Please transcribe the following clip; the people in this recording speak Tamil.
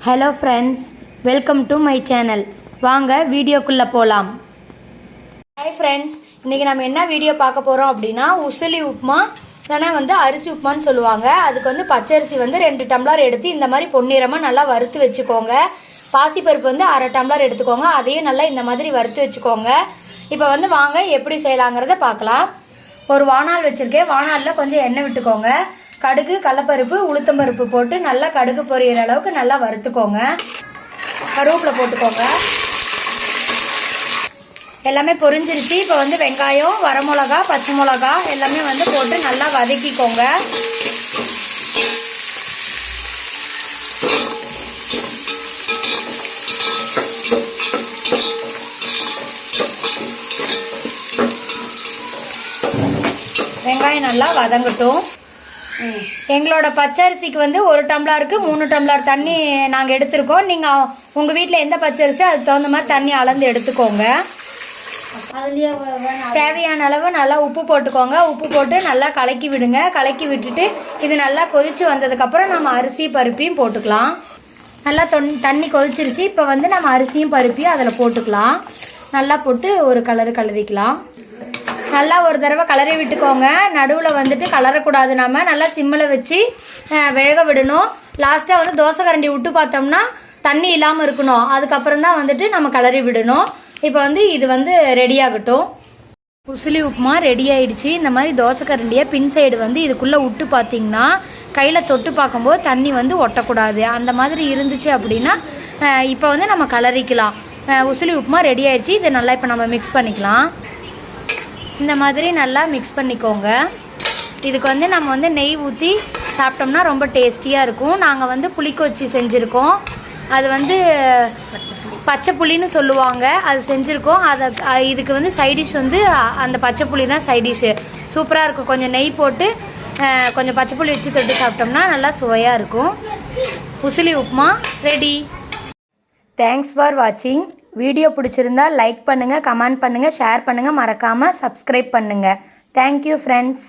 Hello friends, welcome to my channel. வாங்க வீடியோக்குள்ளே போகலாம். ஹாய் ஃப்ரெண்ட்ஸ், இன்றைக்கி நம்ம என்ன வீடியோ பார்க்க போகிறோம் அப்படின்னா உசிலி உப்புமா இல்லைனா அரிசி உப்புமான்னு சொல்லுவாங்க. அதுக்கு பச்சரிசி 2 டம்ளர் எடுத்து இந்த மாதிரி பொன்னிறமாக நல்லா வறுத்து வச்சுக்கோங்க. பாசிப்பருப்பு 1/2 டம்ளர் எடுத்துக்கோங்க. அதையும் நல்லா இந்த மாதிரி வறுத்து வச்சுக்கோங்க. இப்போ வாங்க எப்படி செய்யலாங்கிறத பார்க்கலாம். ஒரு வாணால் வச்சுருக்கேன். வாணாலில் கொஞ்சம் எண்ணெய் விட்டுக்கோங்க. கடுகு, கடலைப்பருப்பு, உளுத்தம்பருப்பு போட்டு நல்லா கடுகு பொரியிற அளவுக்கு நல்லா வறுத்துக்கோங்க. கருவேப்பிலை போட்டுக்கோங்க. எல்லாமே பொரிஞ்சிருச்சு. இப்போ வெங்காயம், வரமிளகா, பச்சை மிளகா எல்லாமே போட்டு நல்லா வதக்கிக்கோங்க. வெங்காயம் நல்லா வதங்கட்டும். எங்களோட பச்சரிசிக்கு 1 டம்ளருக்கு 3 டம்ளர் தண்ணி நாங்கள் எடுத்துருக்கோம். நீங்கள் உங்கள் வீட்டில் எந்த பச்சரிசி அதுக்கு தகுந்த மாதிரி தண்ணி அளந்து எடுத்துக்கோங்க. தேவையான அளவு நல்லா உப்பு போட்டுக்கோங்க. உப்பு போட்டு நல்லா கலக்கி விடுங்க. கலக்கி விட்டுட்டு இது நல்லா கொதிச்சு வந்ததுக்கப்புறம் நம்ம அரிசி பருப்பையும் போட்டுக்கலாம். நல்லா தண்ணி கொதிச்சிருச்சு. இப்போ நம்ம அரிசியும் பருப்பையும் அதில் போட்டுக்கலாம். நல்லா போட்டு ஒரு கலரிக்கலாம். நல்லா ஒரு தடவை கலரி விட்டுக்கோங்க. நடுவில் கலரக்கூடாது. நம்ம நல்லா சிம்மில் வச்சு வேக விடணும். லாஸ்ட்டாக தோசை கரண்டி விட்டு பார்த்தோம்னா தண்ணி இல்லாமல் இருக்கணும். அதுக்கப்புறம் தான் நம்ம கலரி விடணும். இப்போ இது ரெடி ஆகட்டும். உசிலி உப்புமா ரெடி ஆயிடுச்சு. இந்த மாதிரி தோசை கரண்டியை பின் சைடு இதுக்குள்ளே விட்டு பார்த்தீங்கன்னா கையில் தொட்டு பார்க்கும்போது தண்ணி ஒட்டக்கூடாது. அந்த மாதிரி இருந்துச்சு அப்படின்னா இப்போ நம்ம கலரிக்கலாம். உசிலி உப்புமா ரெடி ஆயிடுச்சு. இதை நல்லா இப்போ நம்ம மிக்ஸ் பண்ணிக்கலாம். இந்த மாதிரி நல்லா மிக்ஸ் பண்ணிக்கோங்க. இதுக்கு நம்ம நெய் ஊற்றி சாப்பிட்டோம்னா ரொம்ப டேஸ்டியாக இருக்கும். நாங்கள் புளிக்கொச்சி செஞ்சுருக்கோம். அது பச்சை புளின்னு சொல்லுவாங்க. அது செஞ்சுருக்கோம். அதை இதுக்கு சைடிஷ் அந்த பச்சை புளி தான் சைடிஷ்ஷு. சூப்பராக இருக்கும். கொஞ்சம் நெய் போட்டு கொஞ்சம் பச்சை புளி வச்சு தொட்டு சாப்பிட்டோம்னா நல்லா சுவையாக இருக்கும். Usili upma ready. Thanks for வாட்சிங். வீடியோ பிடிச்சிருந்தா லைக் பண்ணுங்கள், கமெண்ட் பண்ணுங்கள், ஷேர் பண்ணுங்கள், மறக்காமல் சப்ஸ்கிரைப் பண்ணுங்கள். Thank you friends.